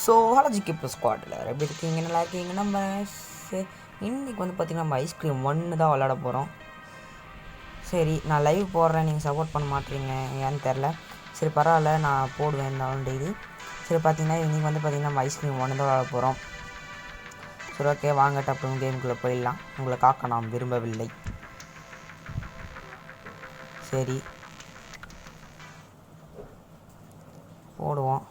So hello GK plus ஸ்குவாடில் எப்படி இருக்கீங்க? நல்லா இருக்கீங்க? நம்ம இன்றைக்கி வந்து பார்த்திங்கன்னா நம்ம ஐஸ்கிரீம் ஒன்று தான் விளாட போகிறோம். சரி, நான் லைவ் போடுறேன், நீங்கள் சப்போர்ட் பண்ண மாட்டீங்க ஏன்னு தெரில. சரி பரவாயில்ல, நான் போடுவேன் இருந்தாலும் டெய்லி. சரி பார்த்திங்கன்னா இன்றைக்கி வந்து பார்த்திங்கன்னா நம்ம ஐஸ்கிரீம் ஒன்று தான் விளாட போகிறோம். சரி ஓகே, வாங்கட்டு அப்புறம் கேமுக்குள்ளே போயிடலாம். உங்களை காக்க நாம் விரும்பவில்லை. சரி போடுவோம்.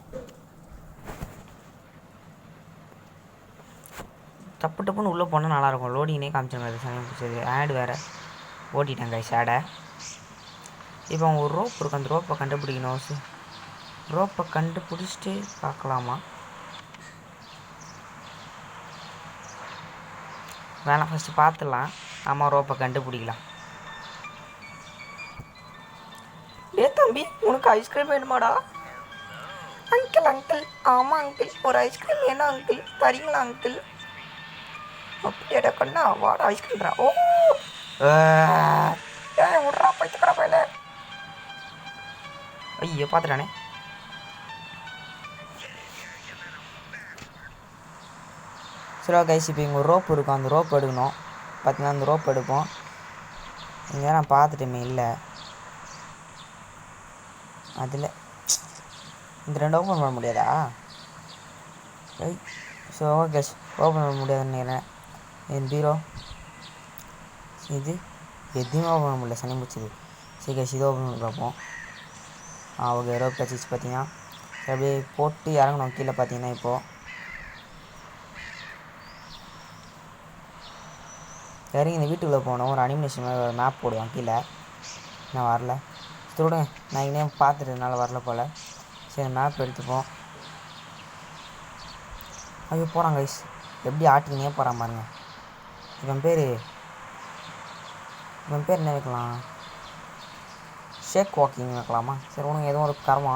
டப்பு டப்புன்னு உள்ளே போனால் நல்லாயிருக்கும். லோடிங்னே காமிச்சிருங்க. சமயம் பிடிச்சது ஆடு வேறு ஓட்டிட்டேன் கைஸ் ஆடை. இப்போ அவங்க ஒரு ரோப் இருக்கும், அந்த ரோப்பை கண்டுபிடிக்கணும். ரோப்பை கண்டுபிடிச்சிட்டு பார்க்கலாமா? வேணாம், ஃபஸ்ட்டு பார்த்துடலாம். ஆமாம், ரோப்பை கண்டுபிடிக்கலாம். ஏ தம்பி, உனக்கு ஐஸ்கிரீம் வேணுமாடா? அங்கிள் அங்கிள், ஆமாம் அங்கிள், ஒரு ஐஸ்கிரீம் வேணும் அங்கிள், தரீங்களா அங்கிள்? அப்படியாடா கண்ணா, வாடா ஐஸ்கிரீம்ரா. ஓ ஏன் விட்றா பைத்துக்கடா பையில. ஐயோ பார்த்துட்டானே. சரி கைஸ், இப்போ இங்கே ஒரு ரோப் இருக்கும், அந்த ரோப் எடுக்கணும். பார்த்தீங்கன்னா அந்த ரோப் எடுப்போம். இங்கே நான் பார்த்துட்டேமே, இல்லை அதில் இந்த ரெண்டு ஓப்பன் பண்ண முடியாதா? ஸோ ஓகே, ஓப்பன் பண்ண முடியாதுன்னு நினைக்கிறேன். என் பீரோ இது எதுவுமே ஓப்பன் பண்ண முடியல, சனி முடிச்சது. சரி கைஸ், இது ஓப்பன் பண்ணி பார்ப்போம். ஓகே, ரோப் கட்சிச்சு பார்த்தீங்கன்னா அப்படியே போட்டு இறங்கணும் கீழே. பார்த்தீங்கன்னா இப்போது இறங்கி இந்த வீட்டுக்குள்ளே போனோம். ஒரு அனிமேஷன் மாதிரி ஒரு மேப் போடுவான் கீழே. நான் வரல, சொல்லுங்க, நான் இங்கே பார்த்துட்டதுனால வரல போல். சரி மேப் எடுத்துப்போம். ஐயோ போகிறான் கைஸ், எப்படி ஆட்டினே போகிறான் பாருங்க. இவன் பேர் என்ன வைக்கலாம்? ஷேக் வாக்கிங் வைக்கலாமா? சரி உனக்கு எதுவும் ஒரு கரமா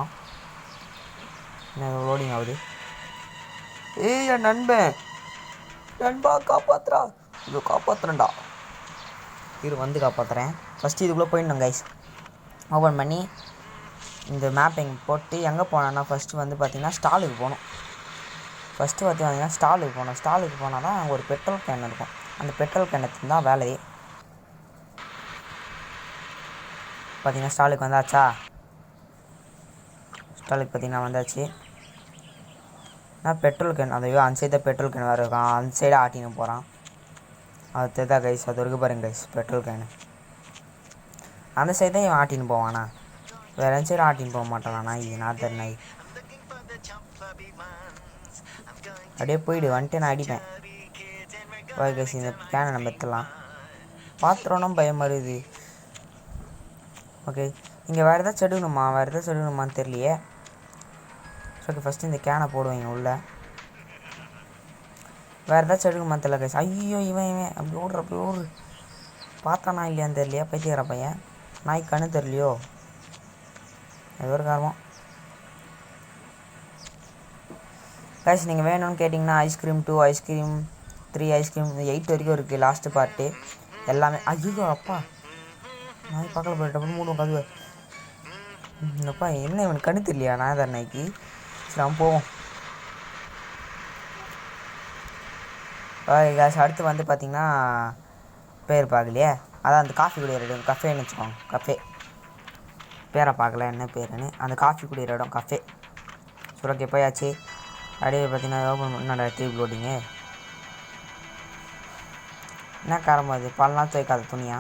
என்ன லோடிங் ஆகுது. ஏய் என் நண்பா காப்பாத்துறா. இதோ காப்பாற்றுறேன்டா. இது வந்து காப்பாற்றுறேன். ஃபஸ்ட்டு இதுக்குள்ளே போயிடணும் கைஸ். ஓப்பன் பண்ணி இந்த மேப் எங்கே போட்டு எங்கே போனேன்னா ஃபஸ்ட்டு வந்து பார்த்திங்கன்னா ஸ்டாலுக்கு போகணும். ஃபஸ்ட்டு பார்த்தீங்கன்னா ஸ்டாலுக்கு போனால் தான் அங்கே ஒரு பெட்ரோல் கேன் இருக்கும். அந்த பெட்ரோல் கேனுக்கு தான் வேலையே. பார்த்திங்கன்னா ஸ்டாலுக்கு வந்தாச்சா? ஸ்டாலுக்கு பார்த்திங்கன்னா வந்தாச்சு. நான் பெட்ரோல் கேன், அதையோ அந்த சைடு பெட்ரோல் கேன் வேறு இருக்கான், அந்த சைடு ஆட்டின்னு போகிறான். அது தெரிதா கைஸ்? அது வரைக்கும் பாருங்க கைஸ், பெட்ரோல் கேனு அந்த சைடு தான் இவன் ஆட்டின்னு போவானா? வேறு எந்த சைடு ஆட்டின்னு போக மாட்டானா நாய்? நாத்தர் நாய். அப்படியே போயிடு, வந்துட்டு நான் அடிப்பேன். ஓகே கைஸ், இந்த கேனை நம்ம எடுத்துடலாம். பாத்திரம்னா பயமாக இருக்குது. ஓகே, இங்கே வேறு ஏதாச்சும் எடுக்கணுமான்னு தெரியலையே. ஓகே, ஃபஸ்ட்டு இந்த கேனை போடுவீங்க உள்ளே. வேறு ஏதாச்சும் எடுக்கணுமான்னு தெரியல கைஸ். ஐயோ இவன் அப்படி ஓடுற பார்த்தானா இல்லையான்னு தெரியலையா? பைத்தியக்கார பையன். நாய் கண்ணு தெரியலையோ? அது ஒரு காரணம் கைஸ். நீங்கள் வேணும்னு கேட்டிங்கன்னா ஐஸ்கிரீம் 2, ஐஸ்கிரீம் 3, ஐஸ்கிரீம் 8 வரைக்கும் இருக்குது லாஸ்ட்டு பார்ட்டு எல்லாமே. ஐயோ அப்பா, நாய் பக்கத்தில் போயிட்டப்போ மூணு கதுவை. அப்பா என்ன இவனுக்கு கண்ணு தெரியலையா நாயதார் நாய்க்கு? சரி அவன் போவோம். கைஸ், அடுத்து வந்து பார்த்திங்கன்னா பேர் பார்க்கலையே, அதான் அந்த காஃபி குடிக்கிற இடம் கஃபேன்னு வச்சுக்கோங்க. கஃபே பேரை பார்க்கல என்ன பேருன்னு. அந்த காஃபி குடிக்கிற இடம் கஃபே. சரி ஓகே, போயாச்சு. அப்படியே பார்த்தீங்கன்னா ஓப்பன் பண்ண டிவி லோடிங்கு. என்ன காரமாக அது? பல நாள் துவைக்காத துணியா?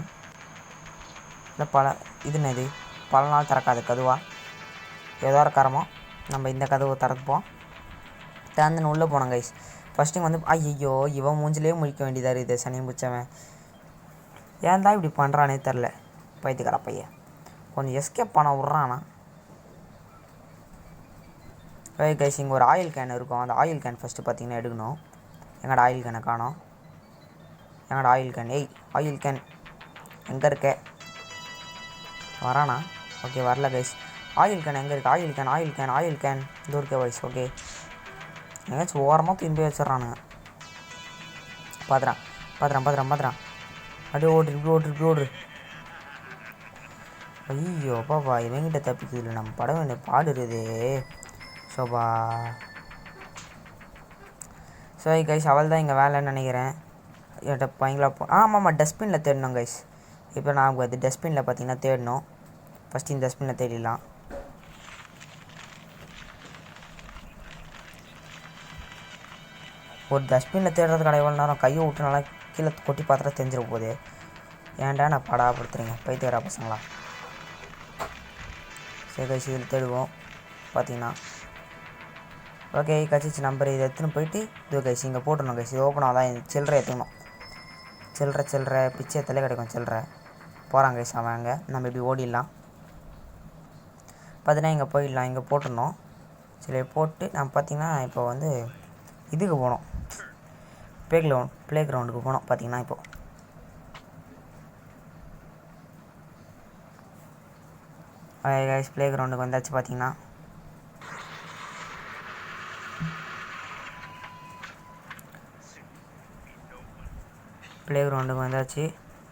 இல்லை இது என்னது? பல நாள் திறக்காத கதுவா? ஏதோ ஒரு காரமோ. நம்ம இந்த கதவை திறப்போம். திறந்துன்னு உள்ளே போனோம் கைஸ். ஃபஸ்ட்டு வந்து ஐயோ இவன் மூஞ்சிலே முழிக்க வேண்டியதாக இருக்குது. சனி முடிச்சவன் ஏன் தான் இப்படி பண்ணுறானே தெரில. பைத்துக்கார பையன் கொஞ்சம் எஸ்கேப் பண்ண விட்றானா? கைஸ், இங்கே ஒரு ஆயில் கேன் இருக்கும். அந்த ஆயில் கேன் ஃபஸ்ட்டு பார்த்திங்கன்னா எடுக்கணும். எங்கடா ஆயில் கேனை காணோம்? எங்கடா ஆயில் கேன்? ஆயில் கேன் எங்கே இருக்க? வரானா? ஓகே வரல கைஸ். ஆயில் கேன் எங்கே இருக்குது? ஆயில் கேன் இது இருக்க வைஸ். ஓகே, எங்கேயாச்சும் ஓரமாக திரும்பி வச்சிட்றானுங்க. பார்த்துறான். அப்படியே ஓடுரு. ஐயோ பாப்பா, இவங்கிட்ட தப்பிக்குது இல்லை நம்ம பட வேண்டிய பாடு இருக்குது. சோபா சரி கைஸ் அவள் தான் இங்கே வேலைன்னு நினைக்கிறேன். பையங்களா ஆமாம்மா டஸ்ட்பினில் தேடணும் கைஸ். இப்போ நான் அது டஸ்ட்பினில் பார்த்தீங்கன்னா தேடணும். ஃபஸ்ட்டு இந்த டஸ்ட்பினில் தேடிடலாம். ஒரு டஸ்ட்பினில் தேடுறதுக்கான எவ்வளோ நேரம் கையை விட்டு நல்லா கீழே கொட்டி பார்த்துட்டா தெரிஞ்சிட போகுது. ஏன்டா நான் படாப்படுத்துறீங்க பைத்தியக்கார பசங்களா. சரி கைஸ் இதில் தேடுவோம் பார்த்தீங்கன்னா. ஓகே கச்சிச்சு நம்பர் இதை எடுத்துன்னு போயிட்டு இது கைஸ் இங்கே போட்டுருணும் கைஸ். இது ஓப்பன் ஆகலாம். சில்லறை எடுத்துக்கணும். சில்லறை பிச்சை தலை கிடைக்கும் சில்லறை. போகிறாங்க கைஸ் அவன் அங்கே. நம்ம இப்படி ஓடிடலாம். பார்த்தீங்கன்னா இங்கே போயிடலாம். இங்கே போட்டுடணும். சரி போட்டு நம்ம பார்த்திங்கன்னா இப்போ வந்து இதுக்கு போனோம். ப்ளே கிரவுண்டுக்கு போனோம் பார்த்தீங்கன்னா. இப்போது கைஸ் ப்ளே கிரவுண்டுக்கு வந்தாச்சு பார்த்தீங்கன்னா. ப்ளே கிரவுண்டுக்கு வந்தாச்சு.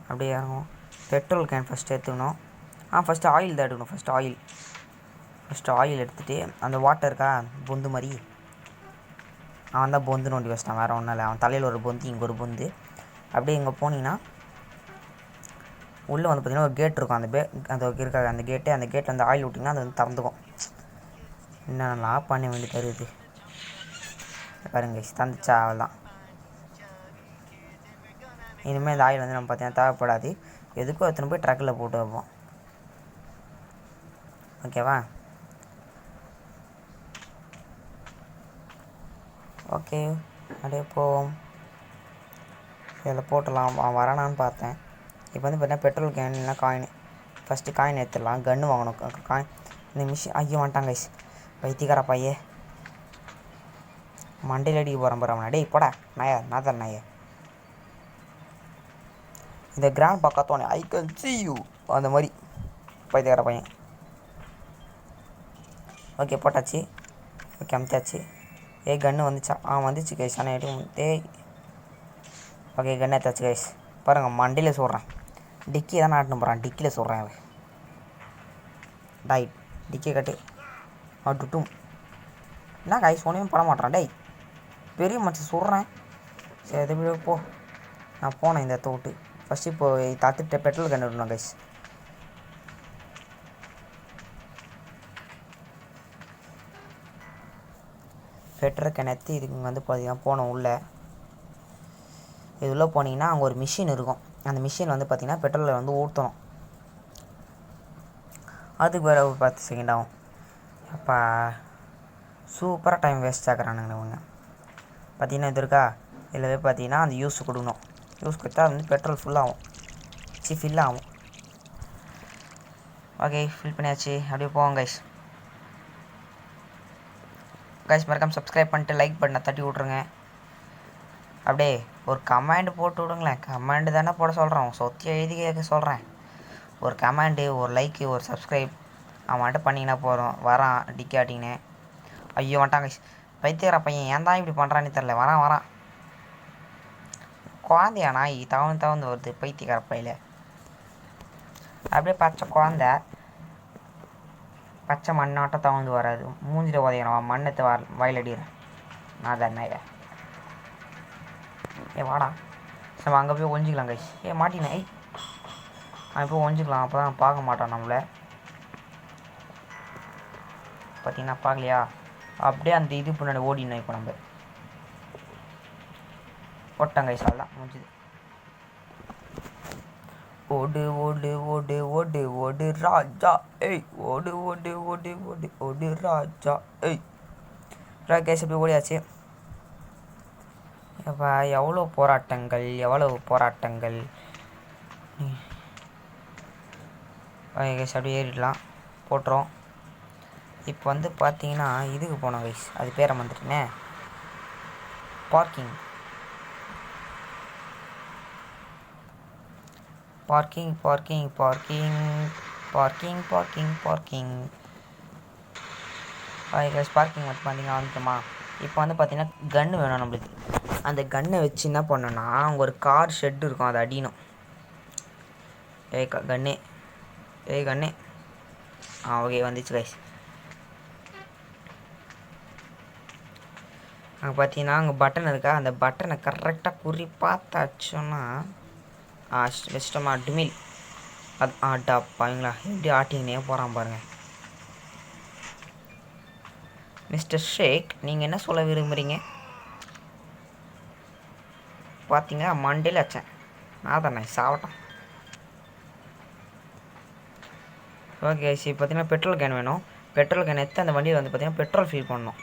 அப்படியே இறங்கும். பெட்ரோல் கேன் ஃபஸ்ட்டு எடுத்துக்கணும். ஃபஸ்ட்டு ஆயில் தான் எடுக்கணும். ஃபஸ்ட்டு ஆயில் எடுத்துகிட்டு அந்த வாட்டர் இருக்கா பொந்து மாதிரி அவன் தான் பொந்து நோண்டி வச்சிட்டான். வேறு ஒன்றும் இல்லை. அவன் தலையில் ஒரு பொந்து இங்கே ஒரு பொந்து. அப்படியே இங்கே போனீங்கன்னா உள்ளே வந்து பார்த்திங்கன்னா ஒரு கேட் இருக்கும். அந்த இருக்காது அந்த கேட்டில் வந்து ஆயில் விட்டிங்கன்னா அது வந்து திறந்துக்கும். என்னென்னலாம் பண்ண வேண்டி தருது பாருங்க. தந்துச்சா அவள் தான். இனிமேல் இந்த ஆயில் வந்து நம்ம பார்த்தீங்கன்னா தேவைப்படாது. எதுக்கும் எடுத்துன்னு போய் ட்ரக்கில் போட்டு வைப்போம். ஓகேவா? ஓகே அப்படியே போவோம். இதில் போட்டலாம். அவன் வரானான்னு பார்த்தேன். இப்போ வந்து பார்த்தீங்கன்னா பெட்ரோல் கேன் இல்லைனா காயின். ஃபஸ்ட்டு காயின் எடுத்துடலாம். கன்று வாங்கணும். காயின் இந்த மிஷின் ஐயோ வந்துட்டாங்க கைஸ். வைத்திக்கார பையே மண்டையில் அடிக்க போகிறேன் போகிறவனா. டேய் போடா நாயா நாதர் நாயே. இந்த கிராண்ட் பார்க்காத்தோனே ஐ கேன் சீ யூ அந்த மாதிரி பைத்தியக்கார பையன். ஓகே போட்டாச்சு. ஓகே அமுத்தாச்சு. கன்று வந்துச்சா? வந்துச்சு கைஸ். ஆனால் எடுத்து ஓகே கன்று எடுத்தாச்சு கைஸ். பாருங்கள் மண்டியில் சொல்கிறேன். டிக்கி தான் நாட்டுன்னு போகிறான். டிக்கியில் சொல்கிறேன். அவன் டாய் டிக்கி கட்டு டுட்டும் என்ன கைஸ் ஒன்றுமே பண்ண மாட்டான். டேய் பெரிய மனுஷன் சொல்கிறேன். சரி எது போ. நான் போனேன் இந்த இடத்த விட்டு. ஃபஸ்ட்டு இப்போ தத்துட்டு பெட்ரோல் கன்று விடணும் கைஸ். பெட்ரோல் கிணத்து இதுக்கு வந்து பார்த்தீங்கன்னா போனோம் உள்ளே. இது உள்ளே போனீங்கன்னா அங்கே ஒரு மிஷின் இருக்கும். அந்த மிஷின் வந்து பார்த்திங்கன்னா பெட்ரோலில் வந்து ஊற்றணும். அதுக்கு வேறு ஒரு 10 செகண்ட் ஆகும். அப்போ சூப்பராக டைம் வேஸ்ட் ஆக்குறானுங்க இவங்க. பார்த்திங்கன்னா இது இருக்கா இதில் போய் பார்த்தீங்கன்னா அந்த யூஸ் கொடுக்கணும். யூஸ் கொடுத்தா வந்து பெட்ரோல் ஃபுல்லாகும். ஃபில் ஆகும். ஓகே ஃபில் பண்ணியாச்சு. அப்படியே போவோம் கைஸ். மறக்காம சப்ஸ்கிரைப் பண்ணிட்டு லைக் பண்ண தட்டி விட்ருங்க. அப்படியே ஒரு கமெண்ட் போட்டு விடுங்களேன். கமெண்டு தானே போட சொல்கிறோம். சொத்தி எழுதி கேட்க சொல்கிறேன். ஒரு கமெண்டு ஒரு லைக்கு ஒரு சப்ஸ்கிரைப் அவன்கிட்ட பண்ணிங்கன்னா போகிறோம். வரான் டிக்காட்டின்னு. ஐயோ வந்துட்டாங்க பைத்தியக்கார பையன். ஏன் தான் இப்படி பண்ணுறான்னு தெரில. வரான் குழந்தையா நாய் தவந்து வருது பைத்தியக்கார பையில. அப்படியே பச்சை மண்ணாட்டம் தவந்து வராது. மூஞ்சில் உதையிறான். மண்ணத்தை வயலடிக்கிறேன். நான் தான் நாயை. வாடா நம்ம அங்கே போய் ஒழிஞ்சிக்கலாம் கைஸ். மாட்டினே அவன் போய் ஒழிஞ்சிக்கலாம். அப்போ தான் பார்க்க மாட்டான் நம்மளை. பார்த்தீங்கன்னா பார்க்கலையா? அப்படியே அந்த இது பின்னாடி ஓடினோம். இப்போ நம்ம ஓட்டாங்க கைஸ். தான் முடிஞ்சுது. ஓடு ஓடு ஓடு ஓடு ஓடு ராஜா ஓடு ஓடு ஓடு ஓடு ஓடு ராஜா கைஸ். எப்படி ஓடியாச்சு. அப்போ எவ்வளோ போராட்டங்கள். கைஸ் அப்படியே ஏறிடலாம். போட்டுரும். இப்போ வந்து பார்த்தீங்கன்னா இதுக்கு போனோம் கைஸ். அது பேரை வந்துட்டுனே பார்க்கிங். கைஸ் பார்க்கிங் வந்து பார்த்தீங்கன்னா வந்துட்டோமா. இப்போ வந்து பார்த்தீங்கன்னா கன்று வேணும் நம்மளுக்கு. அந்த கன்னை வச்சு என்ன பண்ணோன்னா அங்கே ஒரு கார் ஷெட்டு இருக்கும். அதை அடிக்கணும். கண்ணே ஓகே வந்துச்சு கைஸ். அங்கே பார்த்தீங்கன்னா அங்கே பட்டன் இருக்கா, அந்த பட்டனை கரெக்டாக குறி பார்த்தாச்சோன்னா வெஸ்டமா டுமில் அது ஆட்டாப்பாங்களா எப்படி ஆட்டிங்கன்னே போகிறான் பாருங்கள். மிஸ்டர் ஷேக், நீங்கள் என்ன சொல்ல விரும்புகிறீங்க? பார்த்தீங்க மண்டேல வச்சேன் நான் தானே சாப்பிட்டேன். ஓகே சரி, பார்த்தீங்கன்னா பெட்ரோல் கேன் வேணும். பெட்ரோல் கேன் எடுத்து அந்த வண்டியில் வந்து பார்த்தீங்கன்னா பெட்ரோல் ஃபில் பண்ணணும்.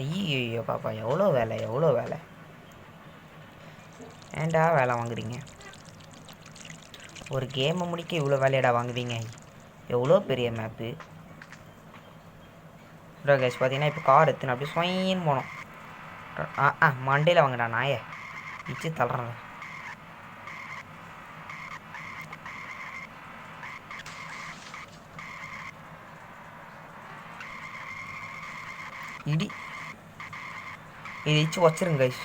ஐயோ பாப்பா, எவ்வளோ வேலை எவ்வளோ வேலை, ஏன்டா வேலை வாங்குறீங்க? ஒரு கேமை முடிக்க இவ்வளோ வேலையடா வாங்குவீங்க? எவ்வளோ பெரிய மேப்பு. கேஸ் பார்த்தீங்கன்னா இப்போ கார் எடுத்துன்னு அப்படியே ஸ்வைன்னு போனோம். மண்டேல வாங்கடா நாயே, இச்சு தள்ளுறேன். இடி இது இச்சு வச்சிருங்க கைஸ்,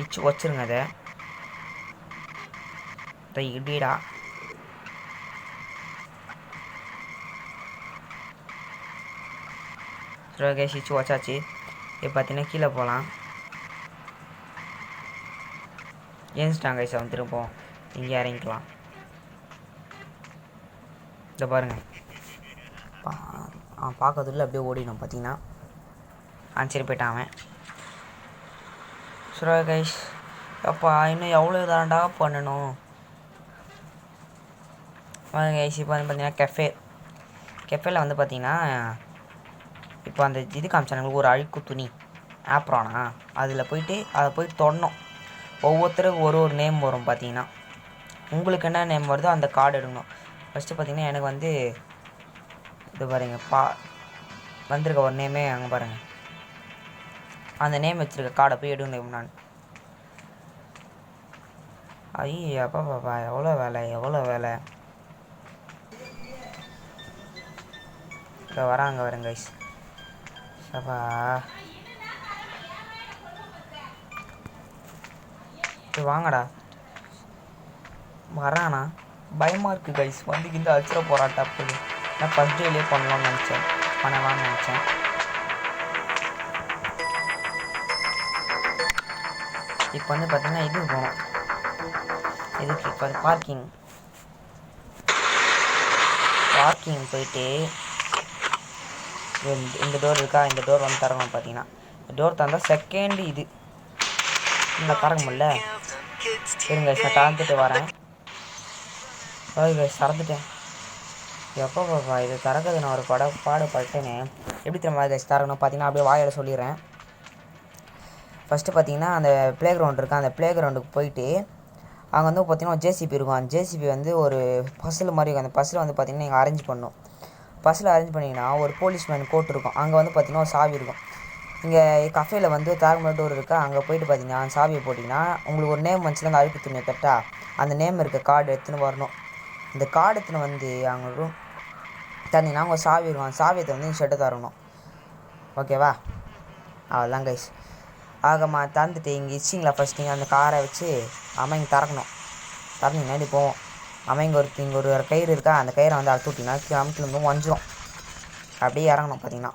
இச்சு வச்சிருங்க அதை இடிடா. சரி கைஸ், இச்சு வச்சாச்சு. இப்போ பார்த்தீங்கன்னா கீழே போகலாம். ஏன்ஸ்டாங்க கைஸ், அவன் திருப்போம் இங்கே இறங்கிக்கலாம். இதை பாருங்கள், பார்க்கறதுல அப்படியே ஓடிடும் பார்த்தீங்கன்னா. சரி போயிட்டான் அவன். சரி கைஸ், அப்பா இன்னும் எவ்வளோ தாண்டா பண்ணணும்? கைஸ் இப்போ வந்து பார்த்தீங்கன்னா கெஃபேல வந்து பார்த்தீங்கன்னா இப்போ அந்த இது காமிச்சானுங்களுக்கு ஒரு அழுக்கு துணி ஆப்ரானா, அதில் போயிட்டு அதை போயிட்டு தொடணும். ஒவ்வொருத்தருக்கும் ஒரு நேம் வரும் பார்த்தீங்கன்னா. உங்களுக்கு என்ன நேம் வருதோ அந்த கார்டு எடுக்கணும். ஃபஸ்ட்டு பார்த்தீங்கன்னா எனக்கு வந்து இது பாருங்கள் வந்திருக்க ஒரு நேமே அங்கே பாருங்கள், அந்த நேம் வச்சுருக்க கார்டை போய் எடுக்கணும் நான். ஐயோ அப்பா பாப்பா, எவ்வளோ வேலை எவ்வளோ வேலை. இப்போ வராங்க வரேங்க கைஸ். சப்பா வாங்கடா, வரானா? பயமாக இருக்குது கைஸ். வந்து இந்த அடிச்சிட போராட்டா அப்படி. நான் ஃபஸ்ட் டேலேயே பண்ணலாம்னு நினச்சேன். இப்போ வந்து பார்த்தீங்கன்னா இது போகணும், இதுக்கு இப்போ பார்க்கிங் போயிட்டு இந்த டோர் இருக்கா, இந்த டோர் வந்து தரணும் பார்த்தீங்கன்னா. இந்த டோர் தந்தால் செகண்ட் இது இந்த தரங்க முடியல. இருங்க நான் திறந்துட்டு வரேன். திறந்துட்டேன். எப்போ பாப்பா இது திறக்குது, நான் ஒரு பாடுபட்டேன்னு. எப்படி திரும்ப கைஸ் திறக்கணும் பார்த்தீங்கன்னா அப்படியே வாயில் சொல்லிடுறேன். ஃபஸ்ட்டு பார்த்தீங்கன்னா அந்த ப்ளே கிரவுண்ட் இருக்கா, அந்த ப்ளே கிரவுண்டுக்கு போயிட்டு அங்கே வந்து பார்த்தீங்கன்னா ஜேசிபி இருக்கும். அந்த ஜேசிபி வந்து ஒரு பஸ்ஸில் மாதிரி இருக்கும். அந்த பஸ்ஸில் வந்து பார்த்தீங்கன்னா நீங்கள் அரேஞ்ச் பண்ணணும். பஸ்ஸில் அரேஞ்ச் பண்ணிங்கன்னா ஒரு போலீஸ்மேன் கோட் இருக்கும். அங்கே வந்து பார்த்தீங்கன்னா ஒரு சாவி இருக்கும். இங்கே கஃபேயில் வந்து தார்மல் டோர் இருக்கா, அங்கே போயிட்டு பார்த்தீங்கன்னா அந்த சாவியை போட்டிங்கன்னா உங்களுக்கு ஒரு நேம் வந்துச்சுன்னா அந்த அழுக்கு துணியை கட்டா அந்த நேம் இருக்க கார்டு எடுத்துன்னு வரணும். இந்த கார்டு எடுத்துன்னு வந்து அவங்க தந்தீங்கன்னா அவங்க சாவி இருக்கும். அந்த சாவியத்தை வந்து ஷெட்டை தரணும். ஓகேவா? அவ்வளோதான் கைஸ். ஆகமா தந்துட்டு இங்கே இச்சிங்களா ஃபஸ்ட் நீங்கள் அந்த காரை வச்சு இங்கே திறக்கணும். திறந்தீங்கன்னா இப்படி போவோம். இங்கே ஒரு கயிறு இருக்கா, அந்த கயிறை வந்து அறுத்து விட்டிங்கன்னா கிளம்புலேருந்து வஞ்சிரும். அப்படியே இறங்கணும் பார்த்தீங்கன்னா.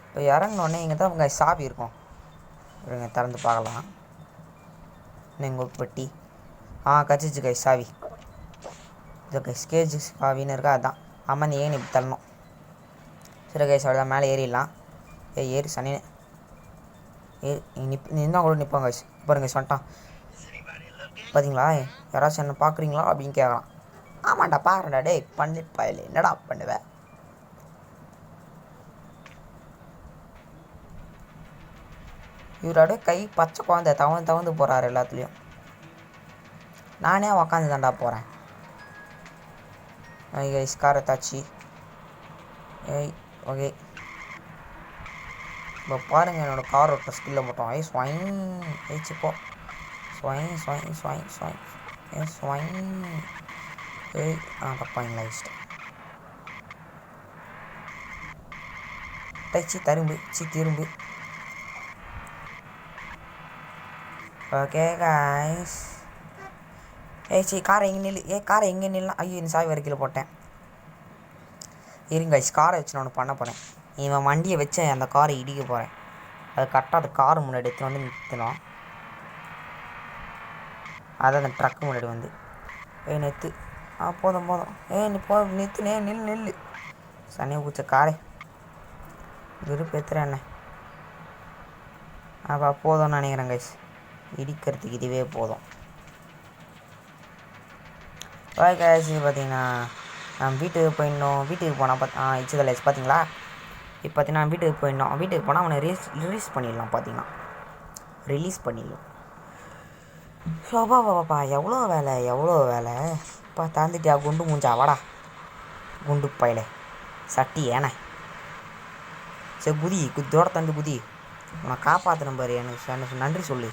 இப்போ இறங்கினோடனே இங்கே தான் உங்கள் சாவி இருக்கும். இங்கே திறந்து பார்க்கலாம். நீங்கள் பெட்டி கச்சிச்சு கை சாவி. இது கை ஸ்கேஜ் சாவின்னு இருக்கா, அதுதான். நீ ஏன் இப்படி தள்ளணும். சரி கைஸ், அவ்வளோதான். மேலே ஏறிடலாம். ஏறி சனி நின்னா கூட நிற்பாங்க கைஸ். பாருங்க வந்துட்டான் பார்த்தீங்களா? யாராச்சும் என்ன பார்க்குறீங்களா அப்படின்னு கேட்கலாம். ஆமாண்டா பாருடா டே பண்ணிட்டு பாயல, என்னடா பண்ணுவேன். இவரோட கை பச்சை குழந்தை தவந்து போகிறாரு எல்லாத்துலேயும். நானே உக்காந்து தாண்டா போகிறேன். காரை தாச்சி. ஓகே இப்போ பாருங்கள் என்னோடய கார் ஓட்டுற ஸ்கில்லை மட்டும். ஸ்வைங் ஏச்சிப்போ ஸ்வைங் தப்பாங்களா இஷ்டம். திரும்பு. Okay guys. காரை எங்கே நில்லாம். ஐயோ இந்த சாவி வரைக்கும் போட்டேன். இருங்க கைஸ், காரை வச்சு நான் ஒன்று பண்ண போகிறேன். இவன் வண்டியை வச்சு அந்த காரை இடிக்க போகிறேன். அது கரெக்டாக அந்த கார் முன்னாடி எடுத்து வந்து நிறுத்தணும். அதான் அந்த ட்ரக்கு முன்னாடி வந்து நிறுத்து. போதும் நீ நிறுத்து நெல் சனியை பூச்ச காரே விருப்பேத்துற என்ன. போதும்னு நினைக்கிறேன் கைஸ். இடிக்கிறதுக்கு இதுவே போதும். கைஸ் பார்த்தீங்கன்னா நான் வீட்டுக்கு போயிடணும். வீட்டுக்கு போனால் இச்சுதலேஸ் பார்த்தீங்களா. இப்போ பார்த்தீங்கன்னா வீட்டுக்கு போயிடணும். வீட்டுக்கு போனால் அவனை ரிலீஸ் பண்ணிடலாம். பார்த்தீங்கன்னா ரிலீஸ் பண்ணிடலாம். பாப்பா எவ்வளோ வேலை இப்போ தாந்துட்டியா குண்டு மூஞ்சா. வாடா குண்டு பயில சட்டி ஏனே. சரி குதியோட தந்து குதி. உன்னை காப்பாற்றின பாரு. எனக்கு நன்றி சொல்லு.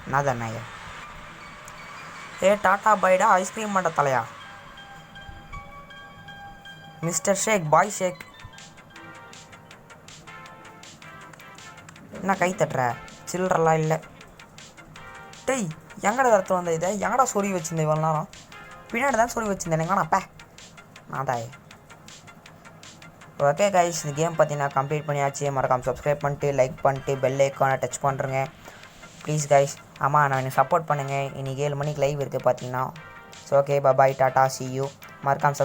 என்ன தானே டாட்டா பைடா ஐஸ்கிரீம் மாட்ட தலையா. மிஸ்டர் ஷேக் பாய் ஷேக். என்ன கை தட்டுற? சில்லறலாம் இல்லை. டேய் எங்கடா தரத்து வந்த இதை எங்கடா சொருவி வச்சிருந்தேன் இவ்வளோ நேரம்? பின்னாடி தான் சொருவி வச்சுருந்தேன். எங்கடாப்பா நான் தாயே. ஓகே கைஸ், இந்த கேம் பார்த்தீங்கன்னா கம்ப்ளீட் பண்ணியாச்சு. மறக்காமல் சப்ஸ்கிரைப் பண்ணிட்டு லைக் பண்ணிட்டு பெல் ஐக்கானை டச் பண்ணுறேங்க ப்ளீஸ் கைஸ். ஆமாம் நான் எனக்கு சப்போர்ட் பண்ணுங்கள். இன்றைக்கி 7 மணிக்கு லைவ் இருக்குது பார்த்தீங்கன்னா. So okay bye tata C you. மறக்காமல்